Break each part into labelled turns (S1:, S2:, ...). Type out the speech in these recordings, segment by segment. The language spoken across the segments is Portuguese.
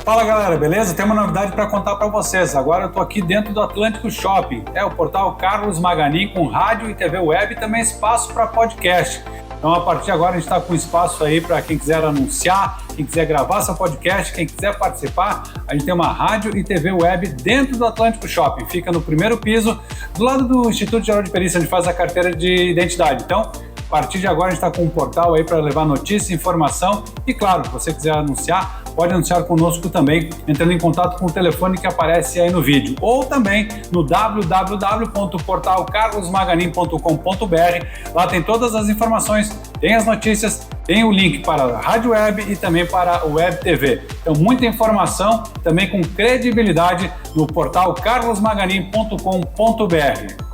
S1: Fala galera, beleza? Tem uma novidade para contar para vocês. Agora eu estou aqui dentro do Atlântico Shopping. É o portal Carlos Maganin com rádio e TV web e também espaço para podcast. Então a partir de agora a gente está com espaço aí para quem quiser anunciar, quem quiser gravar seu podcast, quem quiser participar. A gente tem uma rádio e TV web dentro do Atlântico Shopping. Fica no primeiro piso, do lado do Instituto Geral de Perícia, onde faz a carteira de identidade. Então, a partir de agora a gente está com um portal aí para levar notícia, informação e claro, se você quiser anunciar, pode anunciar conosco também, entrando em contato com o telefone que aparece aí no vídeo ou também no www.portalcarlosmaganin.com.br. Lá tem todas as informações, tem as notícias, tem o link para a rádio web e também para a web TV. Então muita informação também com credibilidade no portal carlosmaganin.com.br.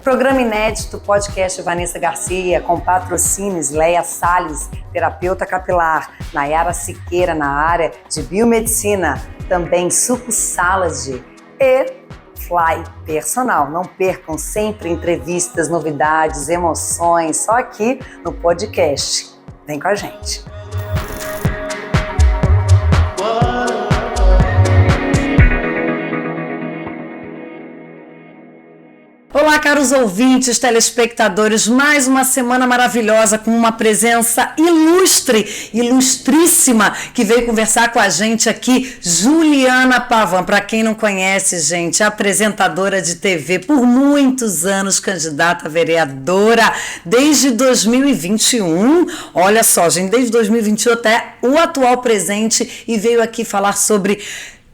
S2: Programa inédito, podcast Vanessa Garcia, com patrocínios Leia Salles, terapeuta capilar, Nayara Siqueira na área de biomedicina, também Suco Salad e Fly Personal. Não percam sempre entrevistas, novidades, emoções, só aqui no podcast. Vem com a gente. Olá, caros ouvintes, telespectadores, mais uma semana maravilhosa com uma presença ilustre, ilustríssima, que veio conversar com a gente aqui, Juliana Pavan. Para quem não conhece, gente, apresentadora de TV por muitos anos, candidata a vereadora desde 2021. Olha só, gente, desde 2021 até o atual presente, e veio aqui falar sobre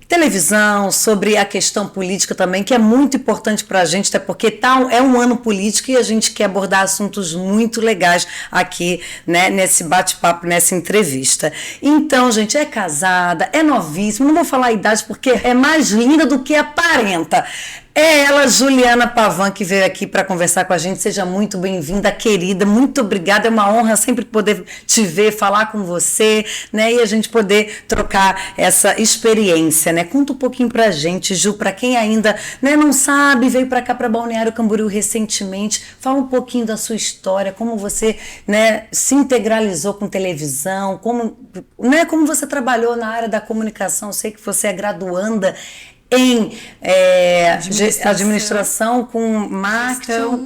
S2: televisão, sobre a questão política também, que é muito importante para a gente, até porque é um ano político e a gente quer abordar assuntos muito legais aqui, né, nesse bate-papo, nessa entrevista. Então, gente, é casada, é novíssima, não vou falar a idade porque é mais linda do que aparenta. É ela, Juliana Pavan, que veio aqui para conversar com a gente. Seja muito bem-vinda, querida. Muito obrigada. É uma honra sempre poder te ver, falar com você, né? E a gente poder trocar essa experiência, né? Conta um pouquinho pra gente, Ju, para quem ainda, né, não sabe, veio para cá, para Balneário Camboriú recentemente. Fala um pouquinho da sua história, como você, né, se integralizou com televisão, como você trabalhou na área da comunicação. Eu sei que você é graduanda em administração com marketing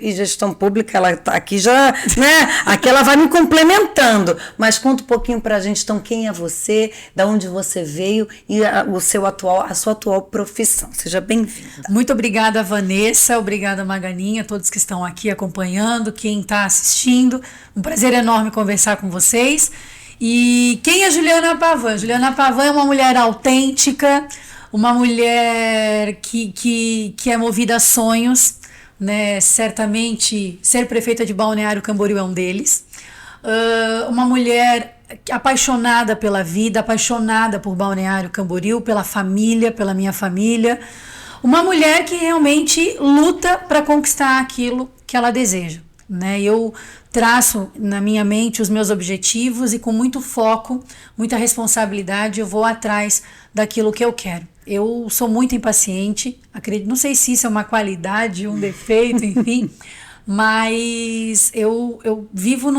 S2: e gestão pública. Ela tá aqui já, né? Aqui ela vai me complementando, mas conta um pouquinho pra gente, então, quem é você, da onde você veio e a sua atual profissão. Seja bem-vinda.
S3: Muito obrigada, Vanessa, obrigada, Maganinha, todos que estão aqui acompanhando, quem está assistindo. Um prazer enorme conversar com vocês. E quem é Juliana Pavan? Juliana Pavan é uma mulher autêntica, uma mulher que é movida a sonhos, né? Certamente ser prefeita de Balneário Camboriú é um deles. Uma mulher apaixonada pela vida, apaixonada por Balneário Camboriú, pela família, pela minha família. Uma mulher que realmente luta para conquistar aquilo que ela deseja, né? Eu traço na minha mente os meus objetivos e com muito foco, muita responsabilidade, eu vou atrás daquilo que eu quero. Eu sou muito impaciente, acredito, não sei se isso é uma qualidade, um defeito, enfim, mas eu vivo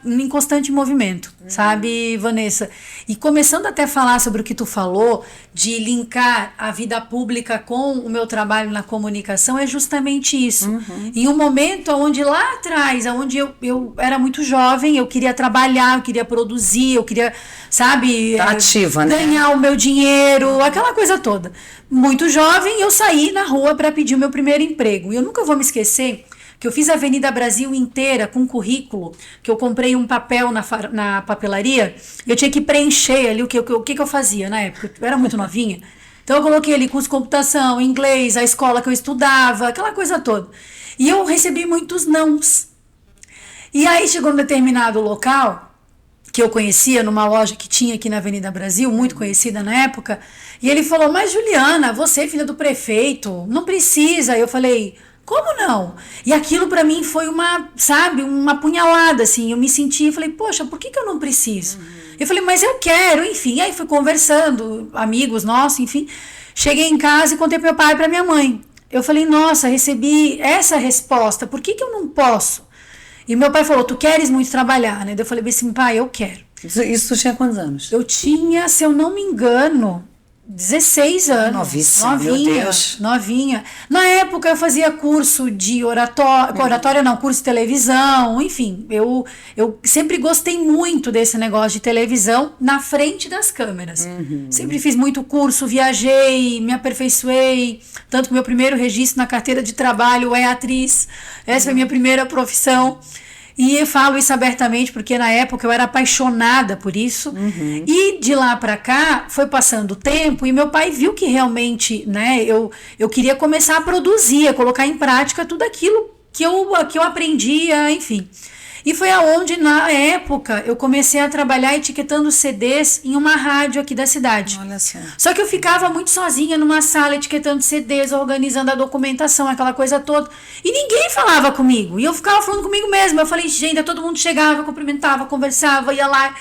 S3: em constante movimento, sabe, Vanessa? E começando até a falar sobre o que tu falou, de linkar a vida pública com o meu trabalho na comunicação, é justamente isso. Em um momento onde lá atrás, onde eu era muito jovem, eu queria trabalhar, eu queria produzir, eu queria, sabe,
S2: ativa, né?
S3: Ganhar o meu dinheiro, aquela coisa toda. Muito jovem, eu saí na rua para pedir o meu primeiro emprego. E eu nunca vou me esquecer que eu fiz a Avenida Brasil inteira com currículo, que eu comprei um papel na papelaria, e eu tinha que preencher ali o que eu fazia na época. Eu era muito novinha. Então eu coloquei ali curso de computação, inglês, a escola que eu estudava, aquela coisa toda. E eu recebi muitos nãos. E aí chegou um determinado local que eu conhecia numa loja que tinha aqui na Avenida Brasil, muito conhecida na época, e ele falou, mas Juliana, você é filha do prefeito, não precisa. Eu falei, como não? E aquilo para mim foi uma punhalada, assim, eu me senti, falei, poxa, por que eu não preciso? Eu falei, mas eu quero, enfim, aí fui conversando, amigos nossos, enfim, cheguei em casa e contei pro meu pai e pra minha mãe. Eu falei, nossa, recebi essa resposta, por que eu não posso? E meu pai falou, tu queres muito trabalhar, né? Eu falei assim, pai, eu quero.
S2: Isso tu tinha quantos anos?
S3: Eu tinha, se eu não me engano, 16 anos.
S2: Novíssima, meu Deus.
S3: Novinha. Na época eu fazia curso de curso de televisão, enfim. Eu sempre gostei muito desse negócio de televisão na frente das câmeras. Sempre fiz muito curso, viajei, me aperfeiçoei. Tanto que meu primeiro registro na carteira de trabalho é atriz. Essa foi a minha primeira profissão. E eu falo isso abertamente porque na época eu era apaixonada por isso. E de lá para cá foi passando o tempo e meu pai viu que realmente, né, eu queria começar a produzir, a colocar em prática tudo aquilo que eu aprendia, enfim. E foi aonde, na época, eu comecei a trabalhar etiquetando CDs em uma rádio aqui da cidade.
S2: Olha só.
S3: Só que eu ficava muito sozinha numa sala etiquetando CDs, organizando a documentação, aquela coisa toda. E ninguém falava comigo. E eu ficava falando comigo mesma. Eu falei, gente, todo mundo chegava, cumprimentava, conversava, ia lá.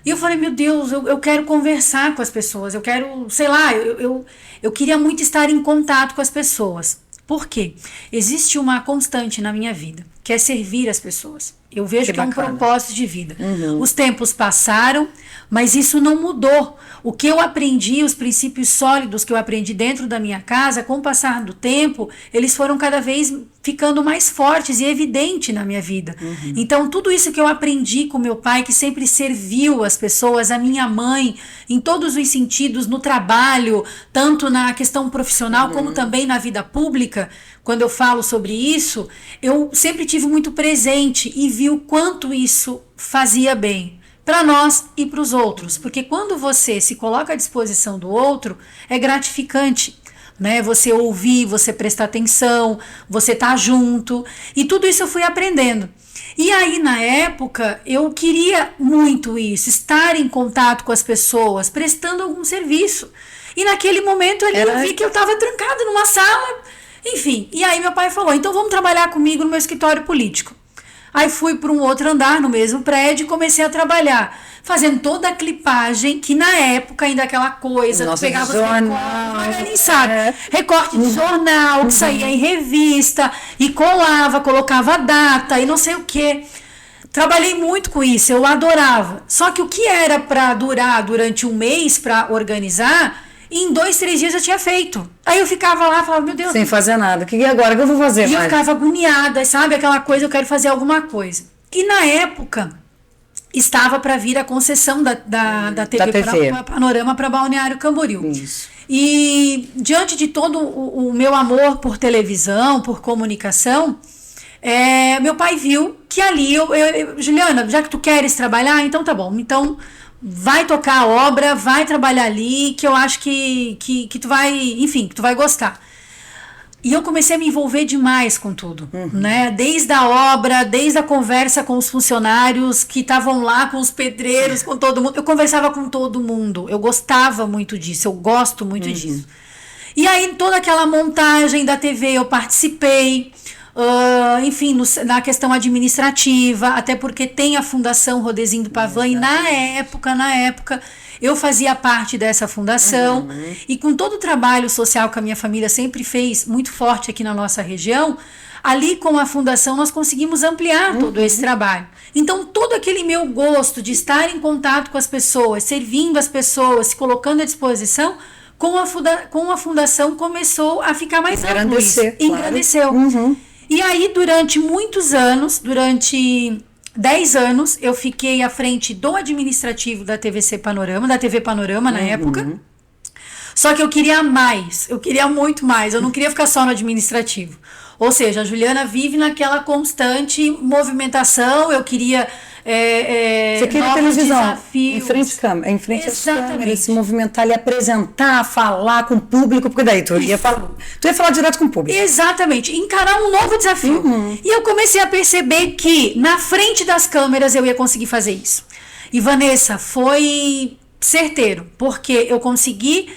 S3: E eu falei, meu Deus, eu quero conversar com as pessoas. Eu quero, sei lá, eu queria muito estar em contato com as pessoas. Por quê? Existe uma constante na minha vida, que é servir as pessoas. Eu vejo que é um propósito de vida. Os tempos passaram, mas isso não mudou. O que eu aprendi, os princípios sólidos que eu aprendi dentro da minha casa, com o passar do tempo, eles foram cada vez ficando mais fortes e evidentes na minha vida. Então, tudo isso que eu aprendi com meu pai, que sempre serviu as pessoas, a minha mãe, em todos os sentidos, no trabalho, tanto na questão profissional, como também na vida pública, quando eu falo sobre isso, eu sempre tive muito presente e vi o quanto isso fazia bem para nós e para os outros. Porque quando você se coloca à disposição do outro, é gratificante, né? Você ouvir, você prestar atenção, você tá junto. E tudo isso eu fui aprendendo. E aí, na época, eu queria muito isso, estar em contato com as pessoas, prestando algum serviço. E naquele momento ali eu vi que eu estava trancada numa sala. Enfim, e aí meu pai falou, então vamos trabalhar comigo no meu escritório político. Aí fui para um outro andar no mesmo prédio e comecei a trabalhar, fazendo toda a clipagem, que na época ainda aquela coisa,
S2: nossa,
S3: tu pegava
S2: jornal,
S3: nem sabe, recorte de jornal, que saía em revista, e colava, colocava a data e não sei o quê. Trabalhei muito com isso, eu adorava. Só que o que era para durar durante um mês, para organizar, em 2, 3 dias eu tinha feito. Aí eu ficava lá e falava, meu Deus.
S2: Sem fazer nada. O que agora? O que eu vou fazer?
S3: E eu ficava agoniada, sabe? Aquela coisa, eu quero fazer alguma coisa. E na época, estava para vir a concessão da TV. Panorama para Balneário Camboriú.
S2: Isso.
S3: E diante de todo o meu amor por televisão, por comunicação, meu pai viu que ali, Juliana, já que tu queres trabalhar, então tá bom. Então vai tocar a obra, vai trabalhar ali, que eu acho que tu vai, enfim, que tu vai gostar. E eu comecei a me envolver demais com tudo, né? Desde a obra, desde a conversa com os funcionários que estavam lá, com os pedreiros, com todo mundo. Eu conversava com todo mundo, eu gostava muito disso, eu gosto muito disso. E aí toda aquela montagem da TV eu participei, enfim, na questão administrativa, até porque tem a Fundação Rodezinho do Pavan, e na época, eu fazia parte dessa fundação, e com todo o trabalho social que a minha família sempre fez, muito forte aqui na nossa região, ali com a fundação nós conseguimos ampliar todo esse trabalho. Então, todo aquele meu gosto de estar em contato com as pessoas, servindo as pessoas, se colocando à disposição, com a fundação começou a ficar mais amplo. Engrandeceu. E aí, durante muitos anos, durante 10 anos, eu fiquei à frente do administrativo da TV Panorama na época. Só que eu queria mais, eu queria muito mais, eu não queria ficar só no administrativo. Ou seja, a Juliana vive naquela constante movimentação, eu queria
S2: você queria televisão,
S3: desafios.
S2: em frente às câmeras, se movimentar e apresentar, falar com o público, porque daí tu ia falar direto com o público. Exatamente, encarar um novo desafio. E eu comecei a perceber que na frente das câmeras eu ia conseguir fazer isso.
S3: E Vanessa, foi certeiro, porque eu consegui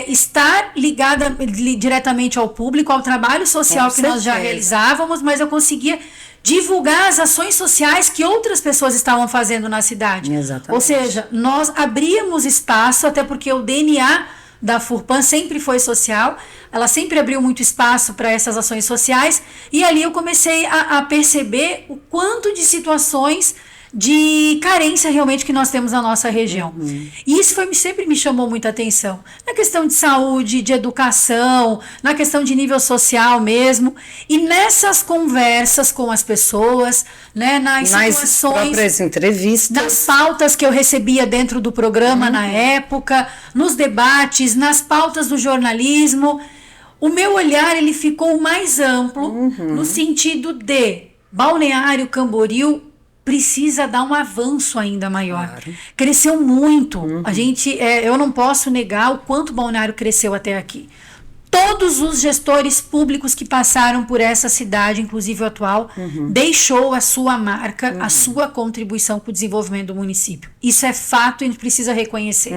S3: estar ligada diretamente ao público, ao trabalho social que nós já realizávamos, mas eu conseguia divulgar as ações sociais que outras pessoas estavam fazendo na cidade.
S2: Exatamente.
S3: Ou seja, nós abríamos espaço, até porque o DNA da FURPAN sempre foi social, ela sempre abriu muito espaço para essas ações sociais, e ali eu comecei a perceber o quanto de situações de carência realmente que nós temos na nossa região. E isso sempre me chamou muita atenção. Na questão de saúde, de educação, na questão de nível social mesmo. E nessas conversas com as pessoas, né, nas situações,
S2: próprias entrevistas,
S3: nas pautas que eu recebia dentro do programa na época, nos debates, nas pautas do jornalismo, o meu olhar ele ficou mais amplo no sentido de Balneário Camboriú precisa dar um avanço ainda maior. Claro. Cresceu muito. A gente, eu não posso negar o quanto Balneário cresceu até aqui. Todos os gestores públicos que passaram por essa cidade, inclusive o atual, deixou a sua marca, a sua contribuição para o desenvolvimento do município. Isso é fato e a gente precisa reconhecer.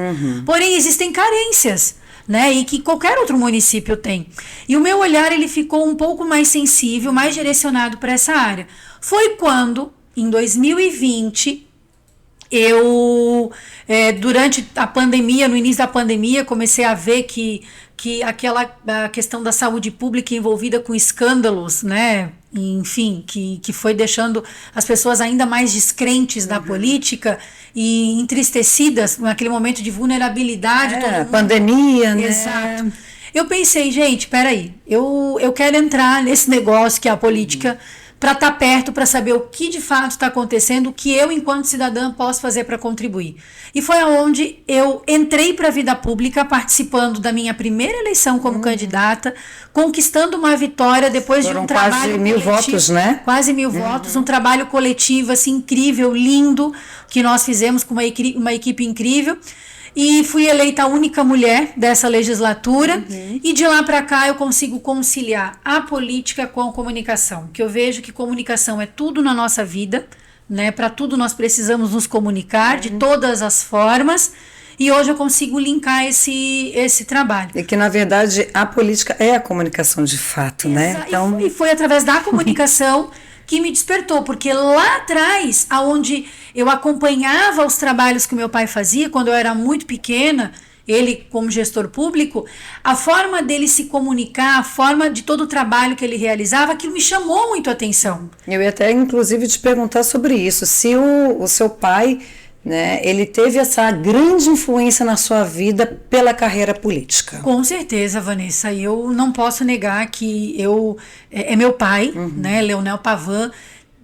S3: Porém, existem carências, né, e que qualquer outro município tem. E o meu olhar ele ficou um pouco mais sensível, mais direcionado para essa área. Foi quando em 2020, eu, durante a pandemia, no início da pandemia, comecei a ver que a questão da saúde pública envolvida com escândalos, né, enfim, que foi deixando as pessoas ainda mais descrentes da política e entristecidas naquele momento de vulnerabilidade.
S2: Pandemia, né?
S3: Exato. Eu pensei, gente, peraí, eu quero entrar nesse negócio que é a política, para estar perto, para saber o que de fato está acontecendo, o que eu, enquanto cidadã, posso fazer para contribuir. E foi aonde eu entrei para a vida pública, participando da minha primeira eleição como candidata, conquistando uma vitória depois de um trabalho
S2: quase 1.000 votos, né?
S3: Quase 1.000 votos, um trabalho coletivo assim, incrível, lindo, que nós fizemos com uma equipe incrível. E fui eleita a única mulher dessa legislatura, e de lá para cá eu consigo conciliar a política com a comunicação, que eu vejo que comunicação é tudo na nossa vida, né? Para tudo nós precisamos nos comunicar de todas as formas, e hoje eu consigo linkar esse trabalho.
S2: E que na verdade a política é a comunicação de fato, né?
S3: Então... E foi através da comunicação que me despertou, porque lá atrás, aonde eu acompanhava os trabalhos que meu pai fazia, quando eu era muito pequena, ele como gestor público, a forma dele se comunicar, a forma de todo o trabalho que ele realizava, aquilo me chamou muito a atenção.
S2: Eu ia até inclusive te perguntar sobre isso, se o seu pai, né, ele teve essa grande influência na sua vida pela carreira política.
S3: Com certeza, Vanessa, eu não posso negar que é meu pai, né, Leonel Pavan,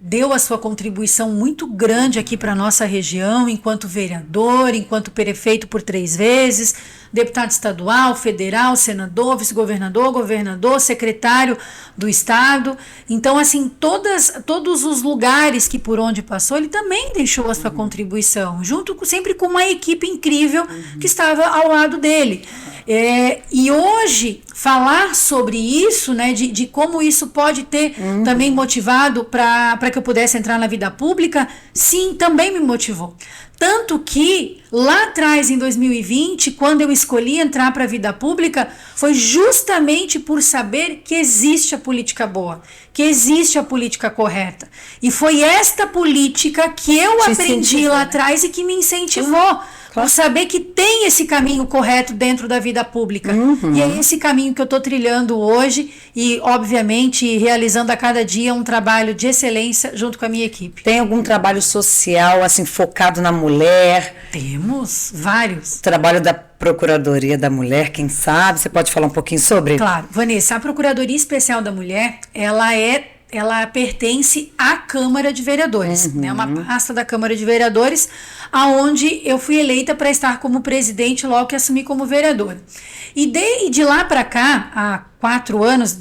S3: deu a sua contribuição muito grande aqui para a nossa região, enquanto vereador, enquanto prefeito por 3 vezes, deputado estadual, federal, senador, vice-governador, governador, secretário do estado. Então, assim, todos os lugares que por onde passou, ele também deixou a sua contribuição, sempre com uma equipe incrível que estava ao lado dele. E hoje, falar sobre isso, né, de como isso pode ter também motivado para que eu pudesse entrar na vida pública, sim, também me motivou. Tanto que, lá atrás, em 2020, quando eu escolhi entrar para a vida pública, foi justamente por saber que existe a política boa, que existe a política correta. E foi esta política que eu aprendi lá atrás e que me incentivou. Por saber que tem esse caminho correto dentro da vida pública. E é esse caminho que eu estou trilhando hoje e, obviamente, realizando a cada dia um trabalho de excelência junto com a minha equipe.
S2: Tem algum trabalho social, assim, focado na mulher?
S3: Temos vários.
S2: Trabalho da Procuradoria da Mulher, quem sabe? Você pode falar um pouquinho sobre?
S3: Claro. Vanessa, a Procuradoria Especial da Mulher, ela pertence à Câmara de Vereadores, né? Uma pasta da Câmara de Vereadores, aonde eu fui eleita para estar como presidente logo que assumi como vereadora. E de lá para cá, há 4 anos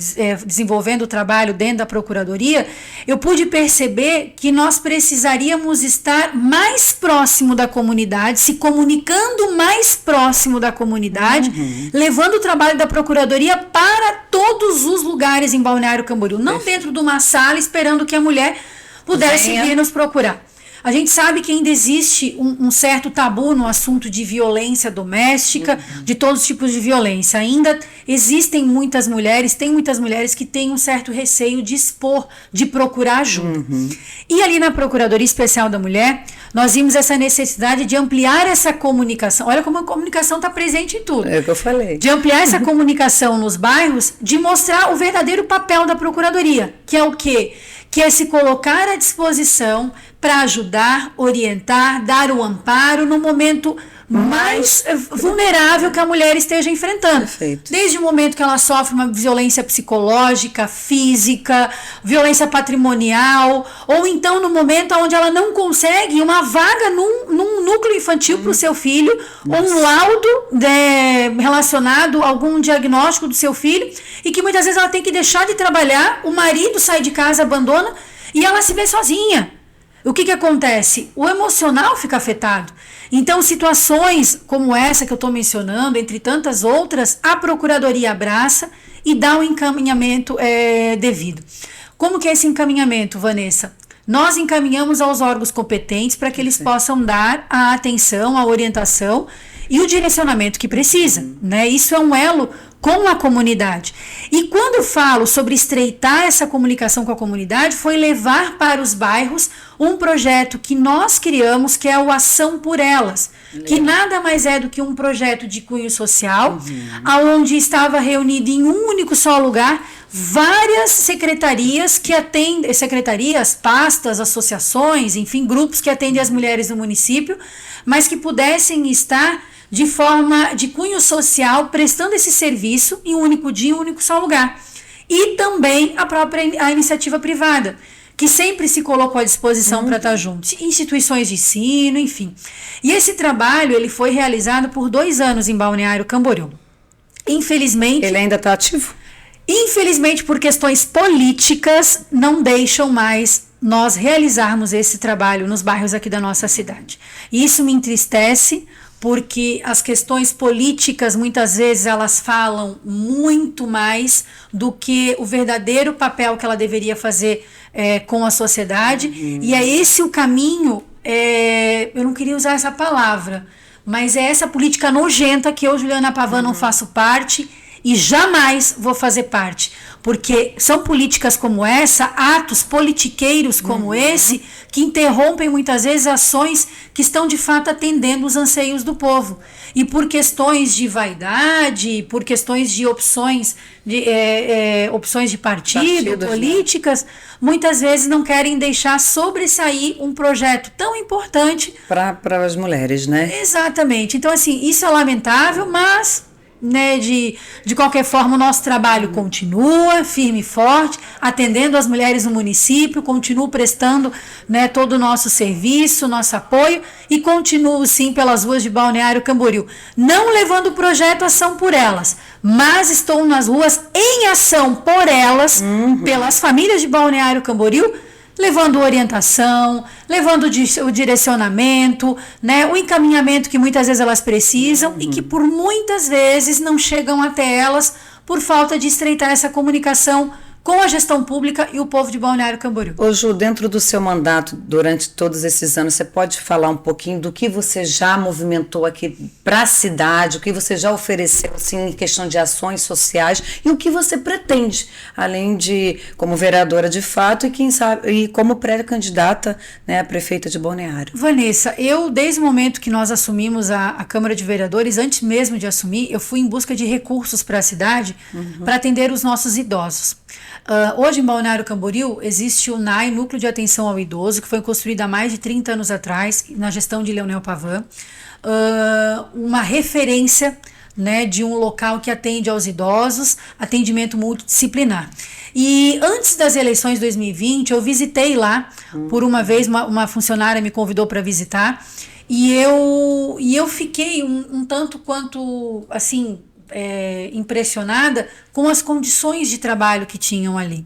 S3: desenvolvendo o trabalho dentro da Procuradoria, eu pude perceber que nós precisaríamos estar mais próximo da comunidade, se comunicando mais próximo da comunidade, levando o trabalho da Procuradoria para todos os lugares em Balneário Camboriú, não dentro de uma sala esperando que a mulher pudesse vir nos procurar. A gente sabe que ainda existe um certo tabu no assunto de violência doméstica, de todos os tipos de violência. Ainda existem muitas mulheres, tem muitas mulheres que têm um certo receio de expor, de procurar ajuda. E ali na Procuradoria Especial da Mulher, nós vimos essa necessidade de ampliar essa comunicação. Olha como a comunicação está presente em tudo.
S2: É o que eu falei.
S3: De ampliar essa comunicação nos bairros, de mostrar o verdadeiro papel da Procuradoria, que é o quê? Que é se colocar à disposição para ajudar, orientar, dar o amparo no momento mais vulnerável que a mulher esteja enfrentando.
S2: Perfeito.
S3: Desde o momento que ela sofre uma violência psicológica, física, violência patrimonial, ou então no momento onde ela não consegue uma vaga num núcleo infantil para o seu filho, ou um laudo relacionado a algum diagnóstico do seu filho, e que muitas vezes ela tem que deixar de trabalhar, o marido sai de casa, abandona, e ela se vê sozinha. O que acontece? O emocional fica afetado. Então, situações como essa que eu estou mencionando, entre tantas outras, a Procuradoria abraça e dá o encaminhamento devido. Como que é esse encaminhamento, Vanessa? Nós encaminhamos aos órgãos competentes para que eles possam dar a atenção, a orientação e o direcionamento que precisa, né? Isso é um elo com a comunidade. E quando eu falo sobre estreitar essa comunicação com a comunidade, foi levar para os bairros um projeto que nós criamos, que é o Ação por Elas, que nada mais é do que um projeto de cunho social, onde estava reunido em um único só lugar várias secretarias que atendem, pastas, associações, enfim, grupos que atendem as mulheres do município, mas que pudessem estar de forma de cunho social, prestando esse serviço em um único dia, em um único só lugar. E também a iniciativa privada, que sempre se colocou à disposição para estar juntos, instituições de ensino, enfim. E esse trabalho ele foi realizado por 2 anos em Balneário Camboriú. Infelizmente...
S2: Ele ainda está ativo?
S3: Infelizmente, por questões políticas, não deixam mais nós realizarmos esse trabalho nos bairros aqui da nossa cidade. E isso me entristece, porque as questões políticas, muitas vezes, elas falam muito mais do que o verdadeiro papel que ela deveria fazer com a sociedade. E é esse o caminho, eu não queria usar essa palavra, mas é essa política nojenta que eu, Juliana Pavan, não faço parte e jamais vou fazer parte. Porque são políticas como essa, atos politiqueiros como esse, que interrompem muitas vezes ações que estão de fato atendendo os anseios do povo. E por questões de vaidade, por questões de opções de partido, políticas, né? Muitas vezes não querem deixar sobressair um projeto tão importante
S2: para as mulheres, né?
S3: Exatamente. Então, assim, isso é lamentável, mas... né, de qualquer forma, o nosso trabalho continua firme e forte, atendendo as mulheres no município, continuo prestando, né, todo o nosso serviço, nosso apoio, e continuo sim pelas ruas de Balneário Camboriú, não levando o projeto Ação por Elas, mas estou nas ruas em ação por elas, pelas famílias de Balneário Camboriú, levando orientação, levando o direcionamento, né, o encaminhamento que muitas vezes elas precisam e que por muitas vezes não chegam até elas por falta de estreitar essa comunicação com a gestão pública e o povo de Balneário Camboriú.
S2: Ô Ju, dentro do seu mandato, durante todos esses anos, você pode falar um pouquinho do que você já movimentou aqui para a cidade, o que você já ofereceu assim, em questão de ações sociais e o que você pretende, além de como vereadora de fato e quem sabe e como pré-candidata, né, a prefeita de Balneário?
S3: Vanessa, eu desde o momento que nós assumimos a Câmara de Vereadores, antes mesmo de assumir, eu fui em busca de recursos para a cidade para atender os nossos idosos. Hoje em Balneário Camboriú existe o NAI, Núcleo de Atenção ao Idoso, que foi construído há mais de 30 anos atrás, na gestão de Leonel Pavan, uma referência, né, de um local que atende aos idosos, atendimento multidisciplinar. E antes das eleições de 2020, eu visitei lá, por uma vez, uma funcionária me convidou para visitar, e eu fiquei um tanto quanto, assim, impressionada com as condições de trabalho que tinham ali.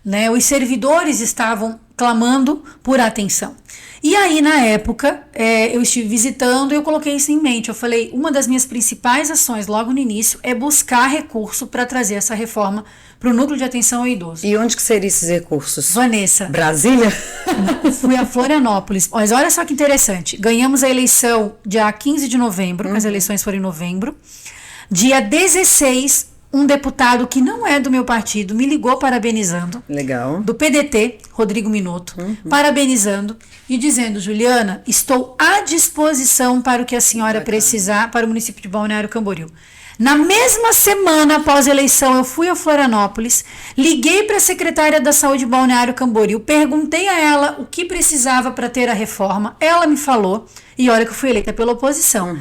S3: né? Os servidores estavam clamando por atenção. E aí, na época, eu estive visitando e eu coloquei isso em mente. Eu falei, uma das minhas principais ações logo no início é buscar recurso para trazer essa reforma para o Núcleo de Atenção ao Idoso.
S2: E onde que seriam esses recursos?
S3: Vanessa.
S2: Brasília?
S3: Fui a Florianópolis. Mas olha só que interessante. Ganhamos a eleição dia 15 de novembro, as eleições foram em novembro. Dia 16, um deputado que não é do meu partido me ligou parabenizando.
S2: Legal.
S3: Do PDT, Rodrigo Minotto, parabenizando e dizendo, Juliana, estou à disposição para o que a senhora precisar para o município de Balneário Camboriú. Na mesma semana após a eleição, eu fui a Florianópolis, liguei para a secretária da Saúde de Balneário Camboriú, perguntei a ela o que precisava para ter a reforma, ela me falou, e olha que eu fui eleita pela oposição.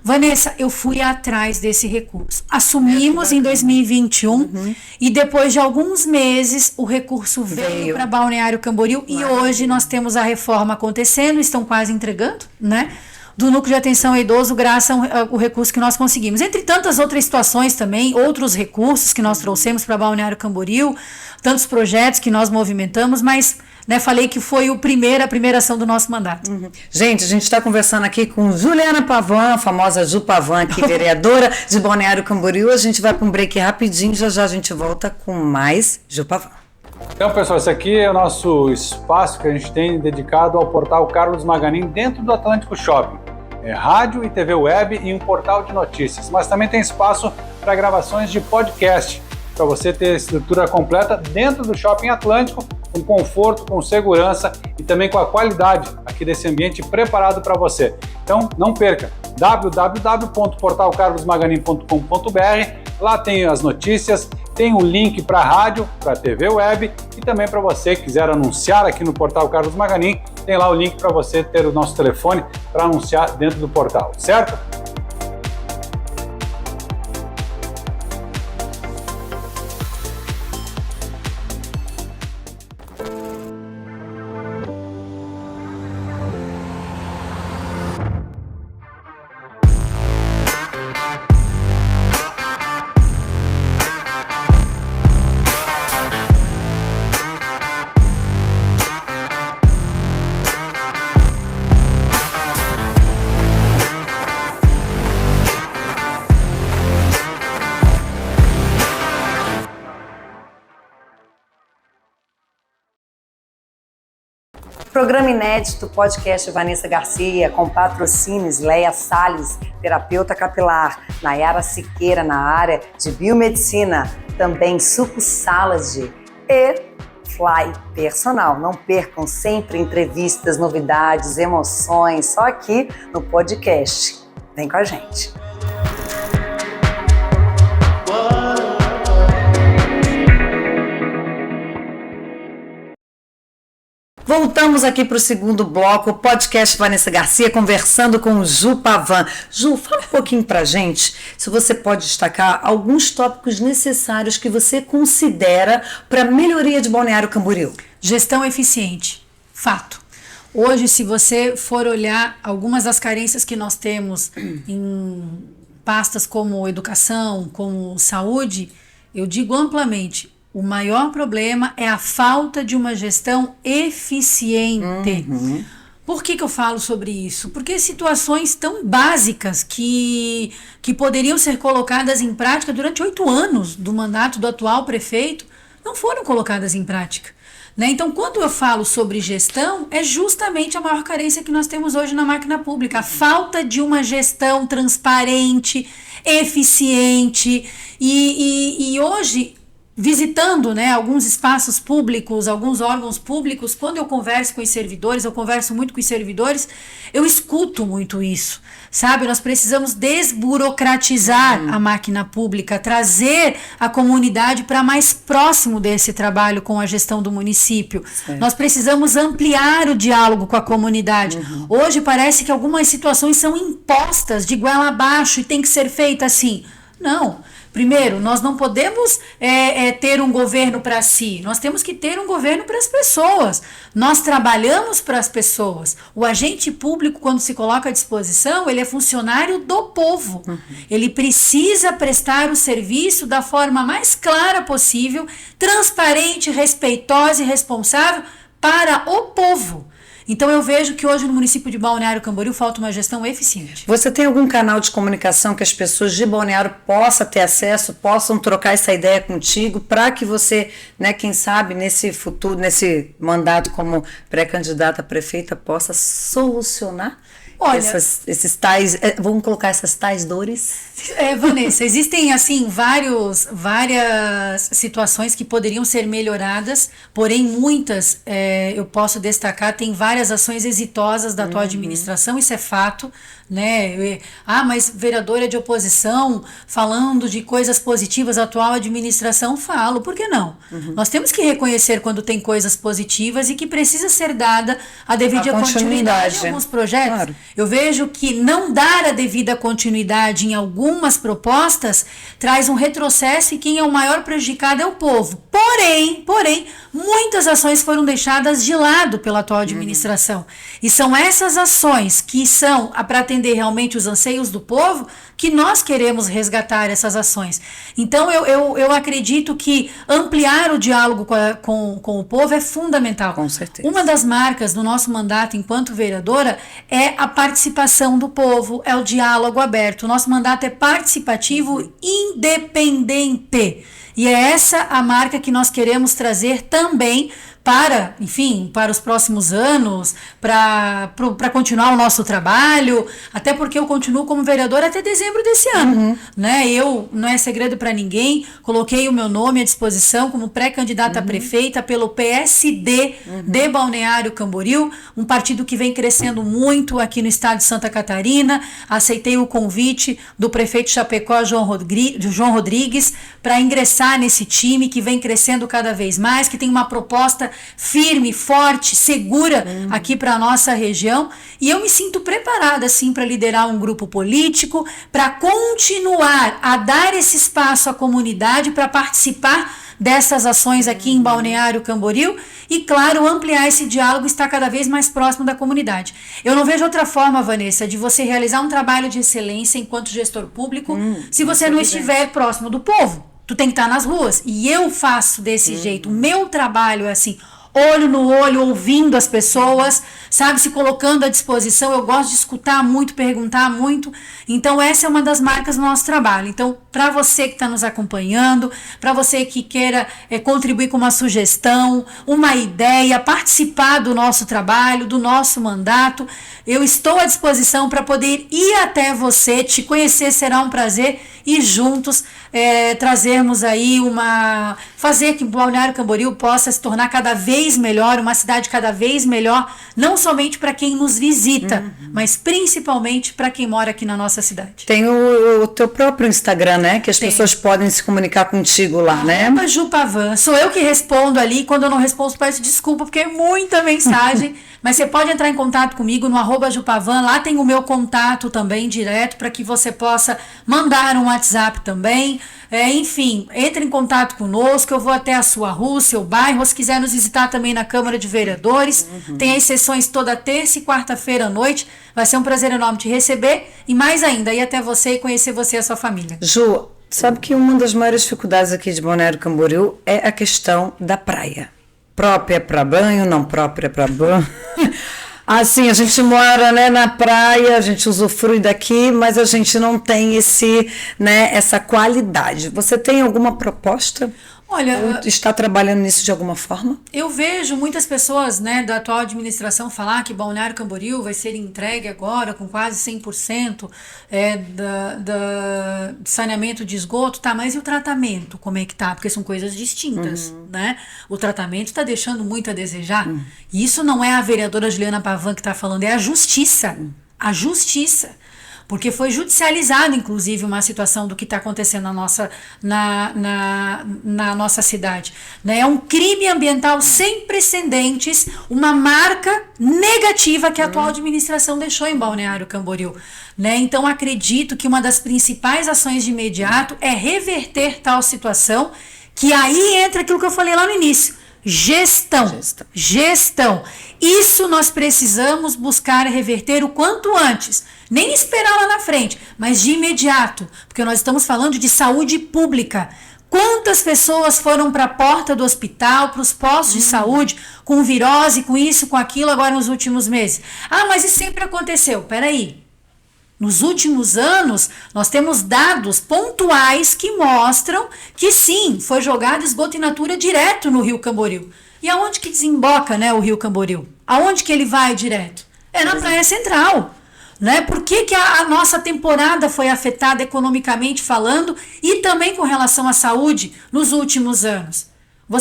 S3: Vanessa, eu fui atrás desse recurso. Assumimos em 2021 e depois de alguns meses o recurso veio para Balneário Camboriú e hoje nós temos a reforma acontecendo, estão quase entregando, né? Do Núcleo de Atenção ao Idoso, graças ao recurso que nós conseguimos. Entre tantas outras situações também, outros recursos que nós trouxemos para Balneário Camboriú, tantos projetos que nós movimentamos, mas falei que foi a primeira ação do nosso mandato.
S2: Gente, a gente está conversando aqui com Juliana Pavan, a famosa Ju Pavan, aqui, vereadora de Balneário Camboriú. A gente vai para um break rapidinho, já a gente volta com mais Ju Pavan.
S1: Então, pessoal, esse aqui é o nosso espaço que a gente tem dedicado ao portal Carlos Maganin dentro do Atlântico Shopping. É rádio e TV web e um portal de notícias, mas também tem espaço para gravações de podcast, para você ter a estrutura completa dentro do Shopping Atlântico, com conforto, com segurança e também com a qualidade aqui desse ambiente preparado para você. Então, não perca, www.portalcarlosmaganin.com.br, lá tem as notícias, tem o link para a rádio, para a TV web e também para você que quiser anunciar aqui no portal Carlos Maganin, tem lá o link para você ter o nosso telefone para anunciar dentro do portal, certo?
S2: Programa inédito, podcast Vanessa Garcia, com patrocínios Leia Salles, terapeuta capilar, Nayara Siqueira na área de biomedicina, também Suco Salad e Fly Personal. Não percam sempre entrevistas, novidades, emoções, só aqui no podcast. Vem com a gente. Voltamos aqui para o segundo bloco, o podcast Vanessa Garcia, conversando com Ju Pavan. Ju, fala um pouquinho para a gente, se você pode destacar alguns tópicos necessários que você considera para a melhoria de Balneário Camboriú.
S3: Gestão eficiente, fato. Hoje, se você for olhar algumas das carências que nós temos em pastas como educação, como saúde, eu digo amplamente, o maior problema é a falta de uma gestão eficiente. Por que eu falo sobre isso? Porque situações tão básicas que poderiam ser colocadas em prática durante 8 anos do mandato do atual prefeito não foram colocadas em prática. Então, quando eu falo sobre gestão, é justamente a maior carência que nós temos hoje na máquina pública. A falta de uma gestão transparente, eficiente e hoje, visitando alguns espaços públicos, alguns órgãos públicos, quando eu converso com os servidores, eu converso muito com os servidores, eu escuto muito isso, sabe? Nós precisamos desburocratizar a máquina pública, trazer a comunidade para mais próximo desse trabalho com a gestão do município. Certo. Nós precisamos ampliar o diálogo com a comunidade. Hoje parece que algumas situações são impostas de goela abaixo e tem que ser feita assim. Não. Primeiro, nós não podemos ter um governo para si, nós temos que ter um governo para as pessoas. Nós trabalhamos para as pessoas. O agente público, quando se coloca à disposição, ele é funcionário do povo. Ele precisa prestar o serviço da forma mais clara possível, transparente, respeitosa e responsável para o povo. Então eu vejo que hoje no município de Balneário Camboriú falta uma gestão eficiente.
S2: Você tem algum canal de comunicação que as pessoas de Balneário possam ter acesso, possam trocar essa ideia contigo, para que você, né, quem sabe, nesse futuro, nesse mandato como pré-candidata a prefeita, possa solucionar esses tais, vamos colocar essas tais dores?
S3: Vanessa, existem assim várias situações que poderiam ser melhoradas, porém muitas eu posso destacar, tem várias ações exitosas da atual administração, isso é fato, né? Mas vereadora de oposição falando de coisas positivas, a atual administração falo, por que não? Nós temos que reconhecer quando tem coisas positivas e que precisa ser dada a devida continuidade em alguns projetos. Claro. Eu vejo que não dar a devida continuidade em algumas propostas traz um retrocesso e quem é o maior prejudicado é o povo. Porém, muitas ações foram deixadas de lado pela atual administração. E são essas ações que são para atender realmente os anseios do povo que nós queremos resgatar essas ações. Então, eu acredito que ampliar o diálogo com o povo é fundamental.
S2: Com certeza.
S3: Uma das marcas do nosso mandato enquanto vereadora é a participação do povo, é o diálogo aberto. O nosso mandato é participativo, independente. E é essa a marca que nós queremos trazer também para os próximos anos, para continuar o nosso trabalho, até porque eu continuo como vereadora até dezembro desse ano, né? Eu, não é segredo para ninguém, coloquei o meu nome à disposição como pré-candidata a prefeita pelo PSD de Balneário Camboriú, um partido que vem crescendo muito aqui no estado de Santa Catarina. Aceitei o convite do prefeito Chapecó, João Rodrigues, para ingressar nesse time que vem crescendo cada vez mais, que tem uma proposta firme, forte, segura aqui para a nossa região, e eu me sinto preparada sim para liderar um grupo político, para continuar a dar esse espaço à comunidade para participar dessas ações aqui em Balneário Camboriú e, claro, ampliar esse diálogo e estar cada vez mais próximo da comunidade. Eu não vejo outra forma, Vanessa, de você realizar um trabalho de excelência enquanto gestor público se você não estiver próximo do povo. Tu tem que estar nas ruas. E eu faço desse jeito. O meu trabalho é assim, olho no olho, ouvindo as pessoas, sabe, se colocando à disposição. Eu gosto de escutar muito, perguntar muito. Então, essa é uma das marcas do nosso trabalho. Então, para você que está nos acompanhando, para você que queira contribuir com uma sugestão, uma ideia, participar do nosso trabalho, do nosso mandato, eu estou à disposição para poder ir até você, te conhecer, será um prazer, e juntos trazermos aí fazer que Balneário Camboriú possa se tornar cada vez melhor, uma cidade cada vez melhor, não somente para quem nos visita, mas principalmente para quem mora aqui na nossa cidade.
S2: Tem o teu próprio Instagram, né? Que as pessoas podem se comunicar contigo lá, né?
S3: Jupavan. Sou eu que respondo ali. Quando eu não respondo, peço desculpa, porque é muita mensagem. Mas você pode entrar em contato comigo no @Jupavan. Lá tem o meu contato também direto para que você possa mandar um WhatsApp também. Enfim, entre em contato conosco. Eu vou até a sua rua, seu bairro. Se quiser nos visitar também na Câmara de Vereadores. Tem as sessões toda terça e quarta-feira à noite. Vai ser um prazer enorme te receber. E mais ainda, ir até você e conhecer você e a sua família.
S2: Ju, sabe que uma das maiores dificuldades aqui de Balneário Camboriú é a questão da praia. Própria para banho, não própria para banho. Assim, a gente mora, né, na praia, a gente usufrui daqui, mas a gente não tem essa qualidade. Você tem alguma proposta?
S3: Olha,
S2: ou está trabalhando nisso de alguma forma?
S3: Eu vejo muitas pessoas, né, da atual administração falar que Balneário Camboriú vai ser entregue agora com quase 100% da saneamento de esgoto, tá? Mas e o tratamento, como é que tá? Porque são coisas distintas, né? O tratamento está deixando muito a desejar. E isso não é a vereadora Juliana Pavan que está falando, é a justiça. A justiça. porque foi judicializado, inclusive, uma situação do que está acontecendo na nossa cidade. Né? É um crime ambiental sem precedentes, uma marca negativa que a atual administração deixou em Balneário Camboriú. Né? Então, acredito que uma das principais ações de imediato é reverter tal situação, que aí entra aquilo que eu falei lá no início. Gestão. Isso nós precisamos buscar reverter o quanto antes. Nem esperar lá na frente, mas de imediato. Porque nós estamos falando de saúde pública. Quantas pessoas foram para a porta do hospital, para os postos de saúde, com virose, com isso, com aquilo, agora nos últimos meses? Ah, mas isso sempre aconteceu. Peraí. Nos últimos anos, nós temos dados pontuais que mostram que sim, foi jogado esgoto in natura direto no Rio Camboriú. E aonde que desemboca, né, o Rio Camboriú? Aonde que ele vai direto? É na Praia Central. Né? Por que a nossa temporada foi afetada economicamente falando e também com relação à saúde nos últimos anos?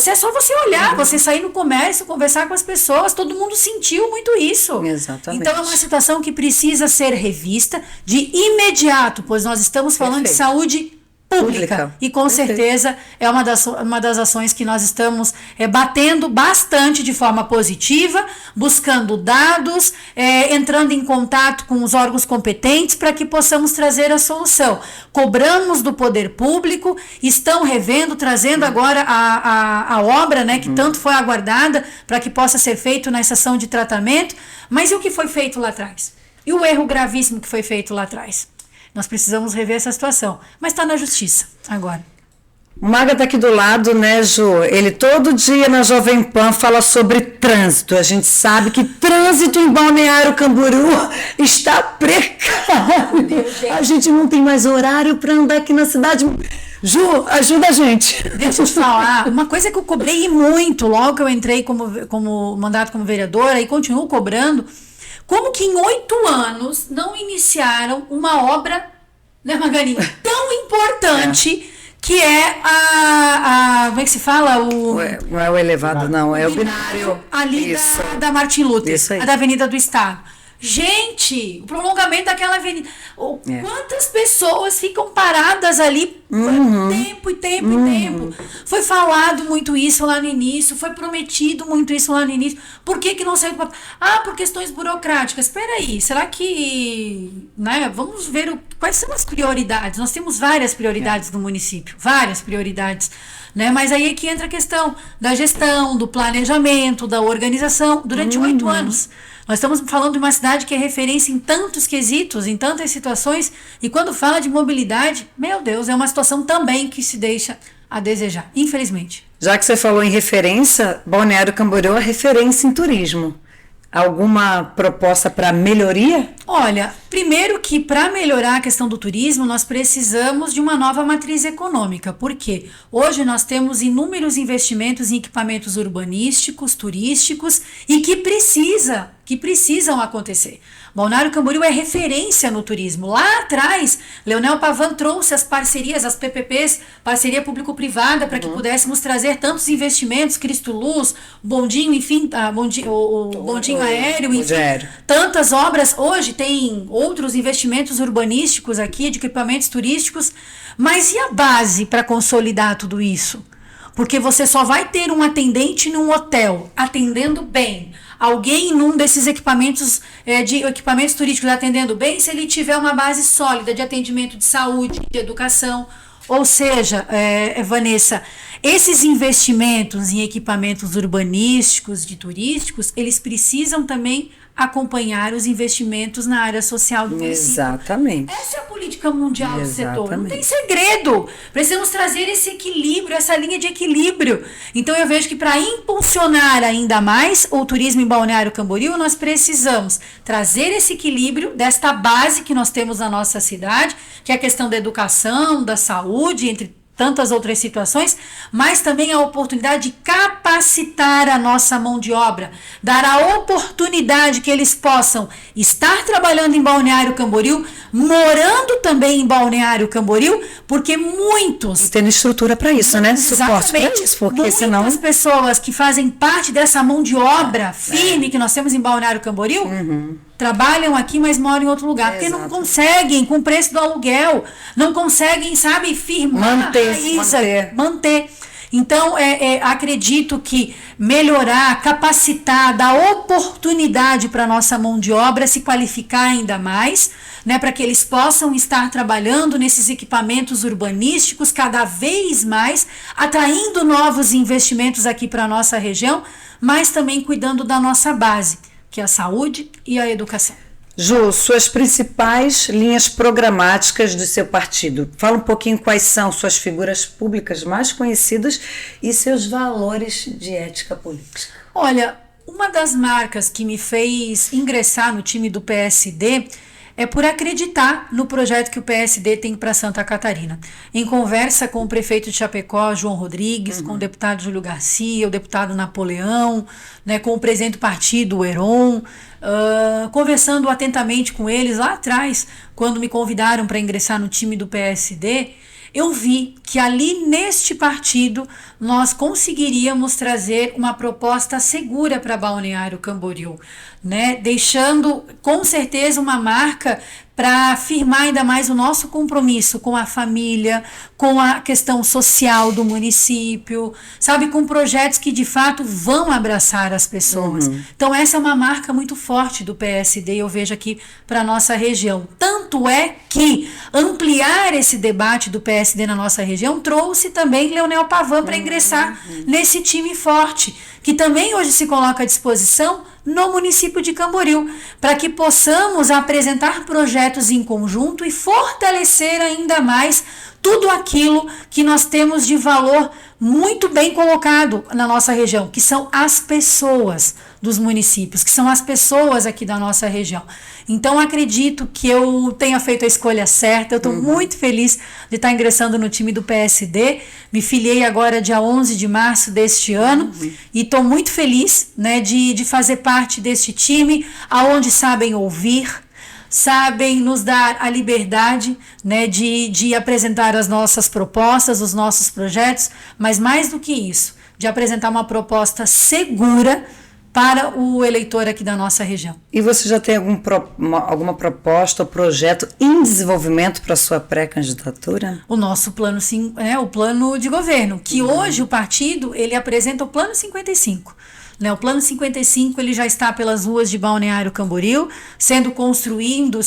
S3: É só você olhar, você sair no comércio, conversar com as pessoas, todo mundo sentiu muito isso.
S2: Exatamente.
S3: Então é uma situação que precisa ser revista de imediato, pois nós estamos falando de saúde pública. E com certeza é uma das ações que nós estamos batendo bastante de forma positiva, buscando dados, entrando em contato com os órgãos competentes para que possamos trazer a solução. Cobramos do poder público, estão revendo, trazendo agora a obra, né, que tanto foi aguardada para que possa ser feito na estação de tratamento, mas e o que foi feito lá atrás? E o erro gravíssimo que foi feito lá atrás? Nós precisamos rever essa situação, mas está na justiça agora.
S2: O Maga está aqui do lado, né, Ju? Ele todo dia na Jovem Pan fala sobre trânsito. A gente sabe que trânsito em Balneário Camboriú está precário. A gente não tem mais horário para andar aqui na cidade. Ju, ajuda a gente.
S3: Deixa eu te falar, uma coisa que eu cobrei muito logo que eu entrei como mandato como vereadora e continuo cobrando. Como que em 8 anos não iniciaram uma obra, né, Maganinha, tão importante que é como é que se fala?
S2: Não é o elevado, não, é o binário.
S3: Ali da Martin Luther, a da Avenida do Estado. Gente, o prolongamento daquela avenida. Quantas pessoas ficam paradas ali por tempo. Foi falado muito isso lá no início, foi prometido muito isso lá no início. Por que não saiu do papel? Por questões burocráticas. Espera aí, será que... Né, vamos ver quais são as prioridades. Nós temos várias prioridades no município, várias prioridades. Né? Mas aí é que entra a questão da gestão, do planejamento, da organização, durante 8 anos. Nós estamos falando de uma cidade que é referência em tantos quesitos, em tantas situações, e quando fala de mobilidade, meu Deus, é uma situação também que se deixa a desejar, infelizmente.
S2: Já que você falou em referência, Balneário Camboriú é referência em turismo. Alguma proposta para melhoria?
S3: Olha, primeiro que para melhorar a questão do turismo, nós precisamos de uma nova matriz econômica. Por quê? Hoje nós temos inúmeros investimentos em equipamentos urbanísticos, turísticos e que precisam acontecer. Balneário Camboriú é referência no turismo. Lá atrás, Leonel Pavan trouxe as parcerias, as PPPs, parceria público-privada, para que pudéssemos trazer tantos investimentos, Cristo Luz, bondinho, enfim, o bondinho aéreo, enfim, tantas obras. Hoje tem outros investimentos urbanísticos aqui, de equipamentos turísticos, mas e a base para consolidar tudo isso? Porque você só vai ter um atendente num hotel, atendendo bem, alguém num desses equipamentos turísticos atendendo bem, se ele tiver uma base sólida de atendimento de saúde, de educação. Ou seja, Vanessa, esses investimentos em equipamentos urbanísticos, de turísticos, eles precisam também acompanhar os investimentos na área social do município.
S2: Exatamente.
S3: Essa é a política mundial do setor. Não tem segredo. Precisamos trazer esse equilíbrio, essa linha de equilíbrio. Então eu vejo que para impulsionar ainda mais o turismo em Balneário Camboriú, nós precisamos trazer esse equilíbrio desta base que nós temos na nossa cidade, que é a questão da educação, da saúde, entre tantas outras situações, mas também a oportunidade de capacitar capacitar a nossa mão de obra, dar a oportunidade que eles possam estar trabalhando em Balneário Camboriú, morando também em Balneário Camboriú, porque muitos...
S2: E tendo estrutura para isso, né? Suporte para isso, porque
S3: muitas
S2: senão...
S3: pessoas que fazem parte dessa mão de obra firme que nós temos em Balneário Camboriú, trabalham aqui, mas moram em outro lugar, porque não conseguem, com o preço do aluguel, não conseguem, sabe, firmar manter. Então, acredito que melhorar, capacitar, dar oportunidade para a nossa mão de obra se qualificar ainda mais, né, para que eles possam estar trabalhando nesses equipamentos urbanísticos cada vez mais, atraindo novos investimentos aqui para a nossa região, mas também cuidando da nossa base, que é a saúde e a educação.
S2: Ju, suas principais linhas programáticas do seu partido. Fala um pouquinho quais são suas figuras públicas mais conhecidas e seus valores de ética política.
S3: Olha, uma das marcas que me fez ingressar no time do PSD é por acreditar no projeto que o PSD tem para Santa Catarina. Em conversa com o prefeito de Chapecó, João Rodrigues, com o deputado Júlio Garcia, o deputado Napoleão, né, com o presidente do partido, o Heron, conversando atentamente com eles lá atrás, quando me convidaram para ingressar no time do PSD, eu vi que ali neste partido nós conseguiríamos trazer uma proposta segura para Balneário Camboriú, né? Deixando com certeza uma marca para afirmar ainda mais o nosso compromisso com a família, com a questão social do município, sabe, com projetos que de fato vão abraçar as pessoas. Então essa é uma marca muito forte do PSD, eu vejo aqui para a nossa região. Tanto é que ampliar esse debate do PSD na nossa região trouxe também Leonel Pavan para ingressar nesse time forte, que também hoje se coloca à disposição no município de Camboriú, para que possamos apresentar projetos em conjunto e fortalecer ainda mais tudo aquilo que nós temos de valor muito bem colocado na nossa região, que são as pessoas dos municípios, que são as pessoas aqui da nossa região. Então acredito que eu tenha feito a escolha certa, eu estou muito feliz de estar ingressando no time do PSD, me filiei agora dia 11 de março deste ano e estou muito feliz, né, de fazer parte deste time, aonde sabem ouvir, sabem nos dar a liberdade, né, de apresentar as nossas propostas, os nossos projetos, mas mais do que isso, de apresentar uma proposta segura para o eleitor aqui da nossa região.
S2: E você já tem alguma proposta ou projeto em desenvolvimento para a sua pré-candidatura?
S3: O nosso plano, o plano de governo, que hoje o partido ele apresenta o plano 55. Né, o plano 55 ele já está pelas ruas de Balneário Camboriú, está sendo construindo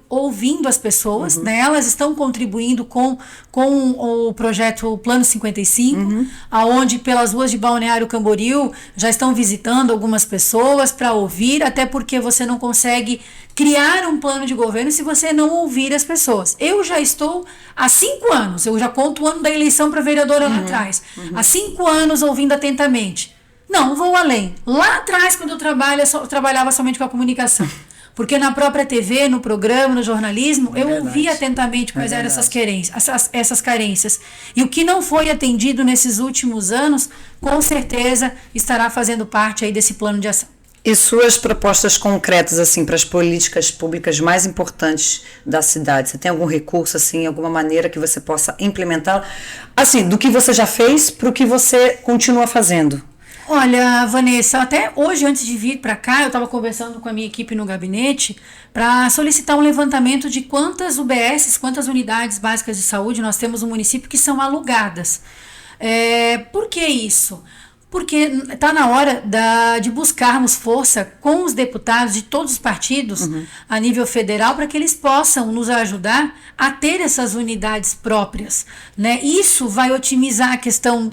S3: ouvindo as pessoas, né, elas estão contribuindo com o projeto o Plano 55, aonde pelas ruas de Balneário Camboriú já estão visitando algumas pessoas para ouvir, até porque você não consegue criar um plano de governo se você não ouvir as pessoas. Eu já estou há 5 anos, eu já conto o ano da eleição para vereadora lá atrás, há 5 anos ouvindo atentamente. Não, vou além. Lá atrás, quando eu trabalhava somente com a comunicação, porque na própria TV, no programa, no jornalismo, eu ouvia atentamente quais eram essas carências. E o que não foi atendido nesses últimos anos, com certeza estará fazendo parte aí desse plano de ação.
S2: E suas propostas concretas, assim, para as políticas públicas mais importantes da cidade? Você tem algum recurso, assim, alguma maneira que você possa implementar? Assim, do que você já fez para o que você continua fazendo?
S3: Olha, Vanessa, até hoje, antes de vir para cá, eu estava conversando com a minha equipe no gabinete para solicitar um levantamento de quantas UBSs, quantas unidades básicas de saúde nós temos no município que são alugadas. Por que isso? Porque está na hora de buscarmos força com os deputados de todos os partidos a nível federal para que eles possam nos ajudar a ter essas unidades próprias, né? Isso vai otimizar a questão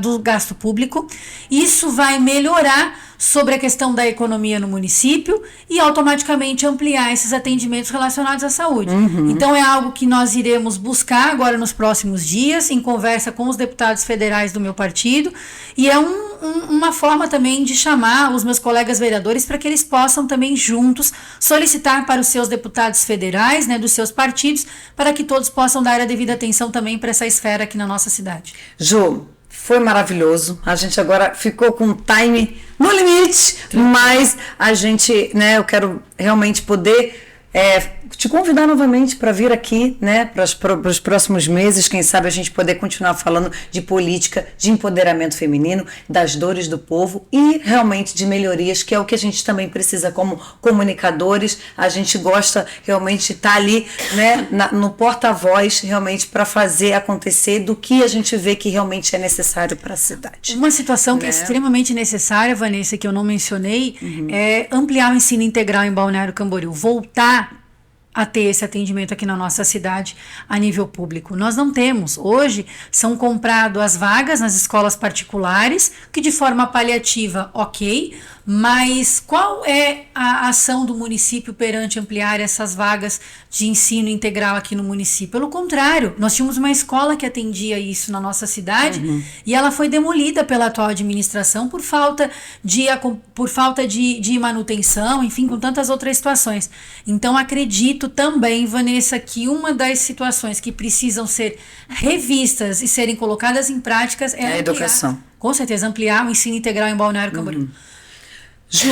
S3: do gasto público, isso vai melhorar sobre a questão da economia no município e automaticamente ampliar esses atendimentos relacionados à saúde. Então é algo que nós iremos buscar agora nos próximos dias, em conversa com os deputados federais do meu partido, e é uma forma também de chamar os meus colegas vereadores para que eles possam também juntos solicitar para os seus deputados federais, né, dos seus partidos, para que todos possam dar a devida atenção também para essa esfera aqui na nossa cidade.
S2: Ju, foi maravilhoso. A gente agora ficou com o time no limite, mas a gente, né, eu quero realmente poder te convidar novamente para vir aqui, né, para os próximos meses, quem sabe a gente poder continuar falando de política, de empoderamento feminino, das dores do povo e realmente de melhorias, que é o que a gente também precisa como comunicadores. A gente gosta realmente de estar ali, né, no porta-voz realmente para fazer acontecer do que a gente vê que realmente é necessário para a cidade.
S3: Uma situação que é extremamente necessária, Vanessa, que eu não mencionei, é ampliar o ensino integral em Balneário Camboriú, voltar a ter esse atendimento aqui na nossa cidade a nível público. Nós não temos. Hoje são compradas as vagas nas escolas particulares, que de forma paliativa, ok, mas qual é a ação do município perante ampliar essas vagas de ensino integral aqui no município? Pelo contrário, nós tínhamos uma escola que atendia isso na nossa cidade e ela foi demolida pela atual administração por falta de manutenção, enfim, com tantas outras situações. Então, acredito também, Vanessa, que uma das situações que precisam ser revistas e serem colocadas em práticas é
S2: a educação.
S3: Com certeza, ampliar o ensino integral em Balneário Camboriú.
S2: Ju,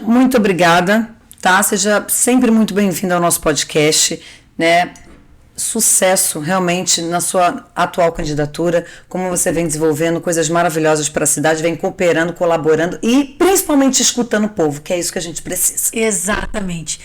S2: muito obrigada, tá? Seja sempre muito bem-vinda ao nosso podcast, né? Sucesso realmente na sua atual candidatura, como você vem desenvolvendo coisas maravilhosas para a cidade, vem cooperando, colaborando e principalmente escutando o povo, que é isso que a gente precisa.
S3: Exatamente.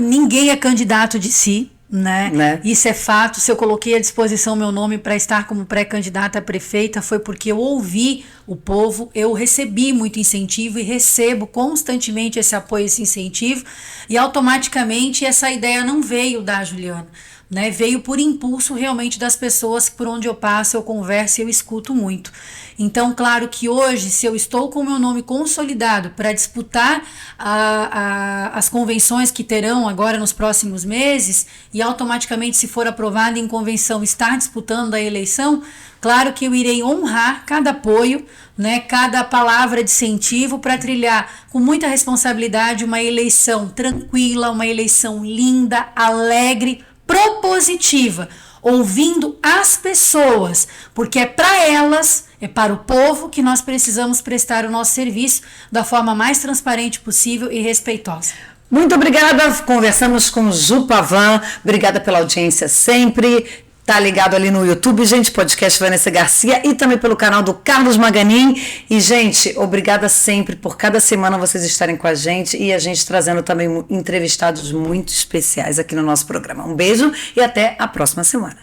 S3: Ninguém é candidato de si, né? Isso é fato. Se eu coloquei à disposição meu nome para estar como pré-candidata a prefeita, foi porque eu ouvi o povo, eu recebi muito incentivo e recebo constantemente esse apoio, esse incentivo, e automaticamente essa ideia não veio da Juliana, né? Veio por impulso realmente das pessoas por onde eu passo, eu converso e eu escuto muito. Então, claro que hoje, se eu estou com o meu nome consolidado para disputar as convenções que terão agora nos próximos meses, e automaticamente, se for aprovada em convenção, estar disputando a eleição, claro que eu irei honrar cada apoio, né, cada palavra de incentivo para trilhar com muita responsabilidade uma eleição tranquila, uma eleição linda, alegre, propositiva, ouvindo as pessoas, porque é para elas, é para o povo que nós precisamos prestar o nosso serviço da forma mais transparente possível e respeitosa.
S2: Muito obrigada, conversamos com Ju Pavan, obrigada pela audiência sempre. Tá ligado ali no YouTube, gente, podcast Vanessa Garcia e também pelo canal do Carlos Maganin. E, gente, obrigada sempre por cada semana vocês estarem com a gente e a gente trazendo também entrevistados muito especiais aqui no nosso programa. Um beijo e até a próxima semana.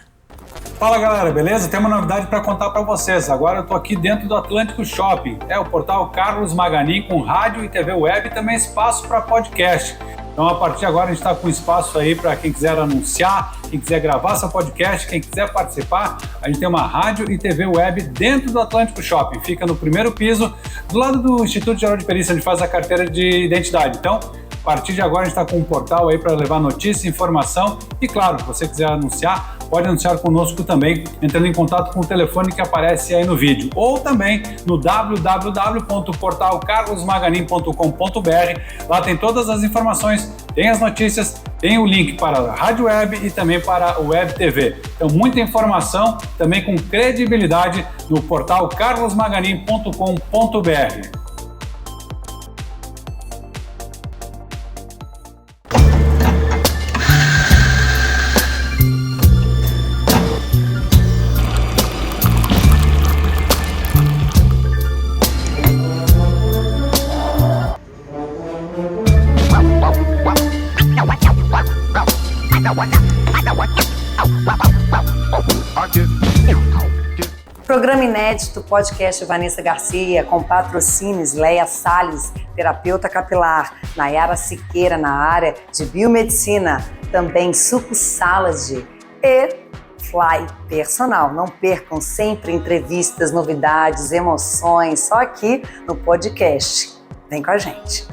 S1: Fala, galera, beleza? Tem uma novidade para contar para vocês. Agora eu tô aqui dentro do Atlântico Shopping. É o portal Carlos Maganin com rádio e TV web e também espaço para podcast. Então, a partir de agora, a gente está com espaço aí para quem quiser anunciar, quem quiser gravar seu podcast, quem quiser participar. A gente tem uma rádio e TV web dentro do Atlântico Shopping. Fica no primeiro piso, do lado do Instituto Geral de Perícia, onde faz a carteira de identidade. Então, a partir de agora, a gente está com um portal aí para levar notícia, informação. E, claro, se você quiser anunciar, pode anunciar conosco também, entrando em contato com o telefone que aparece aí no vídeo. Ou também no www.portalcarlosmaganin.com.br. Lá tem todas as informações, tem as notícias, tem o link para a Rádio Web e também para a Web TV. Então, muita informação, também com credibilidade, no portal carlosmaganin.com.br.
S2: Programa inédito, podcast Vanessa Garcia, com patrocínios Leia Salles, terapeuta capilar, Nayara Siqueira na área de biomedicina, também Suco Salad e Fly Personal. Não percam sempre entrevistas, novidades, emoções, só aqui no podcast. Vem com a gente.